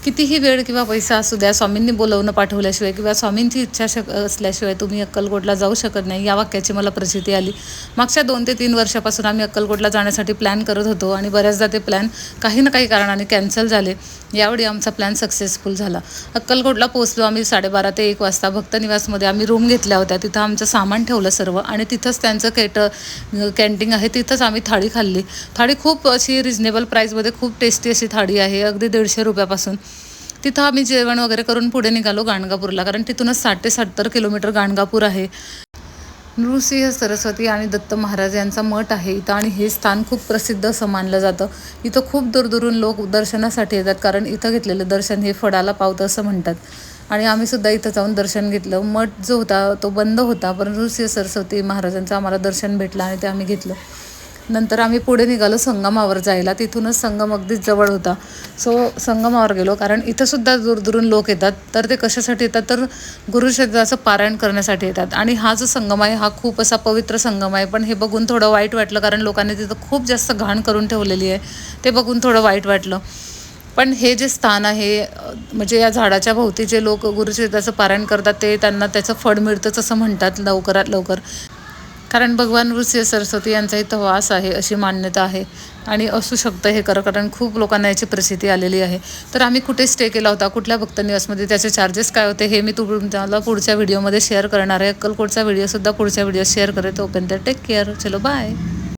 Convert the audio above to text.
कितीही वेळ किंवा पैसा असू द्या, स्वामींनी बोलवणं पाठवल्याशिवाय किंवा स्वामींची इच्छा असल्याशिवाय तुम्ही अक्कलकोटला जाऊ शकत नाही, या वाक्याची मला प्रचिती आली. मागच्या 2 ते 3 वर्षापासून आम्ही अक्कलकोटला जाण्यासाठी प्लॅन करत होतो आणि बऱ्याचदा ते प्लॅन काही ना काही कारणाने कॅन्सल झाले. यावेळी आमचा प्लॅन सक्सेसफुल झाला. अक्कलकोटला पोहोचलो आम्ही 12:30 ते 1 वाजता. भक्तनिवासमध्ये आम्ही रूम घेतल्या होत्या. तिथं आमचं सामान ठेवलं सर्व आणि तिथंच त्यांचं कॅन्टीन आहे, तिथंच आम्ही थाळी खाल्ली. थाळी खूप अशी रिजनेबल प्राईसमध्ये खूप टेस्टी अशी थाळी आहे, अगदी 150 रुपयापासून. तिथं आम्ही जेवण वगैरे करून पुढे निघालो गाणगापूरला, कारण तिथूनच 60 ते 70 किलोमीटर गाणगापूर आहे. नृसिंह सरस्वती आणि दत्त महाराज यांचा मठ आहे इथं आणि हे स्थान खूप प्रसिद्ध असं मानलं जातं. इथं खूप दूरदूरून लोक दर्शनासाठी येतात, कारण इथं घेतलेलं दर्शन हे फळाला पावतं असं म्हणतात. आणि आम्हीसुद्धा इथं जाऊन दर्शन घेतलं. मठ जो होता तो बंद होता, पण नृसिंह सरस्वती महाराजांचं आम्हाला दर्शन भेटलं आणि ते आम्ही घेतलं. नंतर आम्ही पुढे निघालो संगमावर जायला. तिथूनच संगम अगदीच जवळ होता. सो संगमावर गेलो, कारण इथंसुद्धा दूरदूरून लोक येतात. तर ते कशासाठी येतात, तर गुरुचरित्राचं पारायण करण्यासाठी येतात. आणि हा जो संगम आहे हा खूप असा पवित्र संगम आहे. पण हे बघून थोडं वाईट वाटलं, कारण लोकांनी तिथं खूप जास्त घाण करून ठेवलेली आहे. ते बघून थोडं वाईट वाटलं. पण हे जे स्थान आहे, म्हणजे या झाडाच्या भोवती जे लोक गुरुचरित्राचं पारायण करतात ते त्यांना त्याचं फळ मिळतंच असं म्हणतात लवकरात लवकर. कारण भगवान नृसिंह सरस्वती यांचा इथं वास आहे अशी मान्यता आहे आणि असू शकतं हे कारण खूप लोकांना याची प्रसिद्धी आलेली आहे. तर आम्ही कुठे स्टे केला होता, कुठल्या भक्तनिवासमध्ये, त्याचे चार्जेस काय होते हे मी तुम्हाला पुढच्या व्हिडिओमध्ये शेअर करणार आहे. अक्कलकोटचा व्हिडिओसुद्धा पुढच्या व्हिडिओ शेअर करेल. तोपर्यंत टेक केअर. चलो बाय.